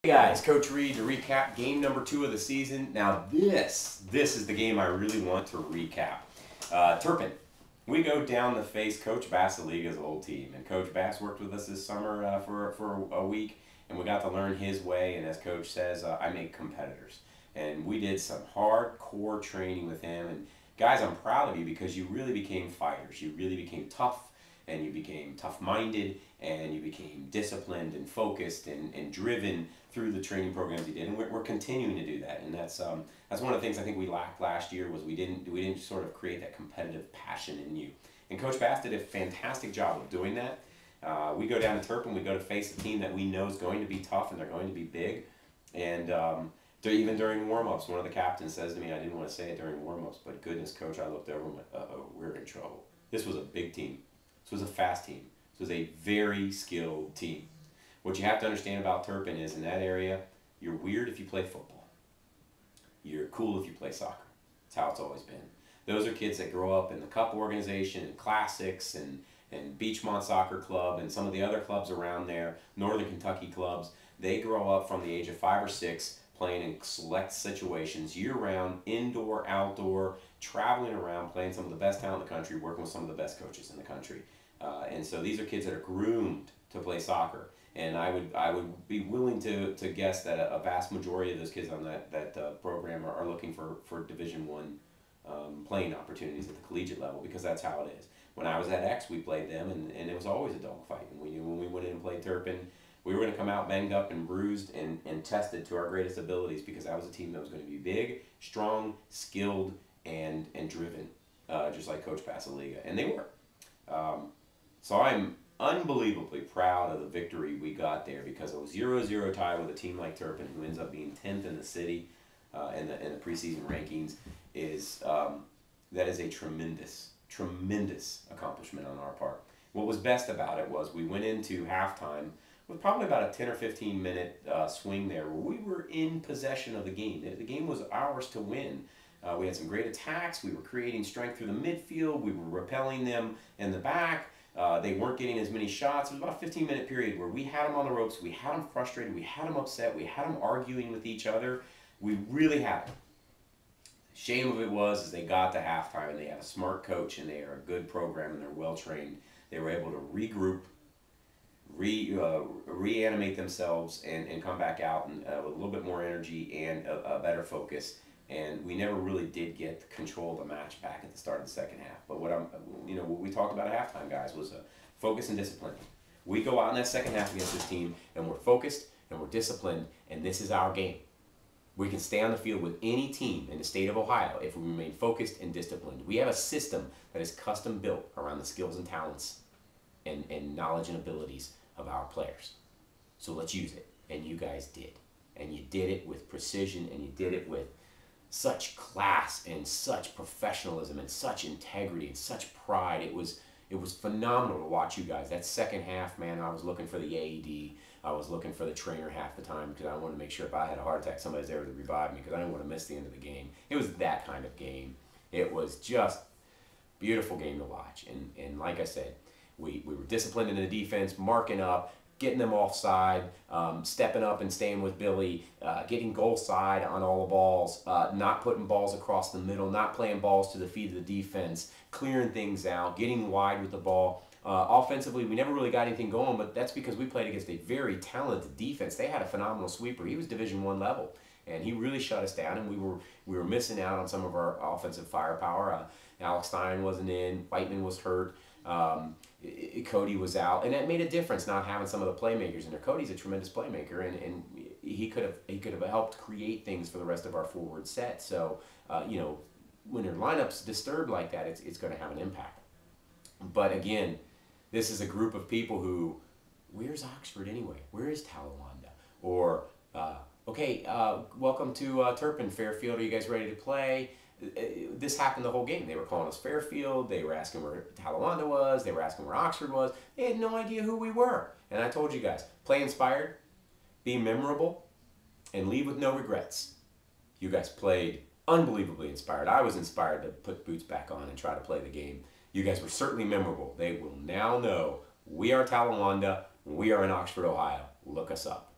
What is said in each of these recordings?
Hey guys, Coach Reed to recap game number 2 of the season. Now this is the game I really want to recap. Turpin, we go down to face Coach Bassaliga's old team, and Coach Bass worked with us this summer for a week, and we got to learn his way. And as Coach says, I make competitors, and we did some hardcore training with him. And guys, I'm proud of you because you really became fighters. You really became tough, and you became tough-minded, and you became disciplined and focused and driven through the training programs you did, and we're continuing to do that. And that's one of the things I think we lacked last year was we didn't sort of create that competitive passion in you. And Coach Bass did a fantastic job of doing that. We go down to Turpin, we go to face a team that we know is going to be tough and they're going to be big. And even during warm-ups, one of the captains says to me, I didn't want to say it during warm-ups, but goodness, Coach, I looked over and went, uh-oh, we're in trouble. This was a big team. This was a fast team. This was a very skilled team. What you have to understand about Turpin is in that area, you're weird if you play football. You're cool if you play soccer. That's how it's always been. Those are kids that grow up in the Cup organization and Classics and Beachmont Soccer Club and some of the other clubs around there, Northern Kentucky clubs. They grow up from the age of 5 or 6 playing in select situations year-round, indoor, outdoor, traveling around, playing some of the best talent in the country, working with some of the best coaches in the country. And so these are kids that are groomed to play soccer. And I would be willing to guess that a vast majority of those kids on that program are looking for Division I playing opportunities at the collegiate level, because that's how it is. When I was at X, we played them, and it was always a dogfight. And we knew when we went in and played Turpin, we were going to come out banged up and bruised and tested to our greatest abilities, because that was a team that was going to be big, strong, skilled, and driven, just like Coach Bassaliga. And they were. So I'm unbelievably proud of the victory we got there, because a 0-0 tie with a team like Turpin, who ends up being 10th in the city in the preseason rankings, that is a tremendous accomplishment on our part. What was best about it was we went into halftime with probably about a 10 or 15 minute swing there where we were in possession of the game. The game was ours to win. We had some great attacks. We were creating strength through the midfield. We were repelling them in the back. They weren't getting as many shots. It was about a 15-minute period where we had them on the ropes. We had them frustrated. We had them upset. We had them arguing with each other. We really had them. Shame of it was they got to halftime and they had a smart coach and they are a good program and they're well trained. They were able to regroup, reanimate themselves and come back out and, with a little bit more energy and a better focus. And we never really did get control of the match back at the start of the second half. But what we talked about at halftime, guys, was focus and discipline. We go out in that second half against this team, and we're focused and we're disciplined, and this is our game. We can stay on the field with any team in the state of Ohio if we remain focused and disciplined. We have a system that is custom built around the skills and talents and knowledge and abilities of our players. So let's use it. And you guys did. And you did it with precision, and you did it with such class and such professionalism and such integrity and such pride. It was phenomenal to watch you guys. That second half, man, I was looking for the AED. I was looking for the trainer half the time because I wanted to make sure if I had a heart attack, somebody's there to revive me because I didn't want to miss the end of the game. It was that kind of game. It was just a beautiful game to watch. And like I said, we were disciplined in the defense, marking up, getting them offside, stepping up and staying with Billy, getting goal side on all the balls, not putting balls across the middle, not playing balls to the feet of the defense, clearing things out, getting wide with the ball. Offensively, we never really got anything going, but that's because we played against a very talented defense. They had a phenomenal sweeper. He was Division I level, and he really shut us down, and we were missing out on some of our offensive firepower. Alex Stein wasn't in, Whiteman was hurt. Cody was out, and that made a difference not having some of the playmakers in there. Cody's a tremendous playmaker, and he could have helped create things for the rest of our forward set. So when your lineup's disturbed like that, it's going to have an impact. But again, this is a group of people who, where's Oxford anyway? Where is Talawanda? Or okay, welcome to Turpin, Fairfield. Are you guys ready to play? This happened the whole game. They were calling us Fairfield. They were asking where Talawanda was. They were asking where Oxford was. They had no idea who we were. And I told you guys, play inspired, be memorable, and leave with no regrets. You guys played unbelievably inspired. I was inspired to put boots back on and try to play the game. You guys were certainly memorable. They will now know we are Talawanda. We are in Oxford, Ohio. Look us up.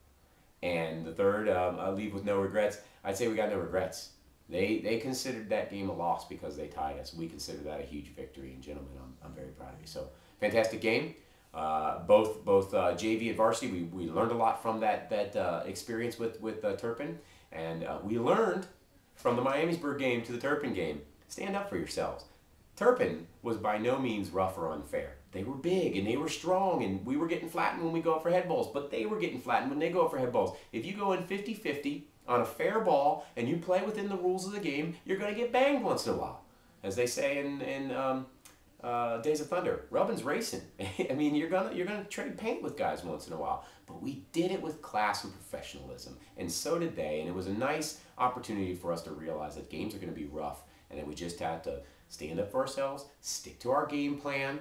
And the third, I'll leave with no regrets. I'd say we got no regrets. They considered that game a loss because they tied us. We consider that a huge victory, and gentlemen, I'm very proud of you. So fantastic game. Both JV and varsity, we learned a lot from that experience with Turpin, and we learned from the Miamisburg game to the Turpin game. Stand up for yourselves. Turpin was by no means rough or unfair. They were big and they were strong, and we were getting flattened when we go up for head balls, but they were getting flattened when they go up for head balls. If you go in 50-50 on a fair ball and you play within the rules of the game, you're going to get banged once in a while. As they say in Days of Thunder, rubbin's racing. I mean, you're gonna trade paint with guys once in a while, but we did it with class and professionalism, and so did they. And it was a nice opportunity for us to realize that games are going to be rough, and that we just have to stand up for ourselves, stick to our game plan,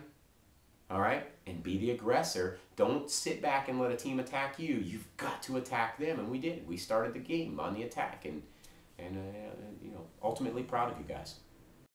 all right, and be the aggressor. Don't sit back and let a team attack you. You've got to attack them, and we did. We started the game on the attack, and ultimately proud of you guys.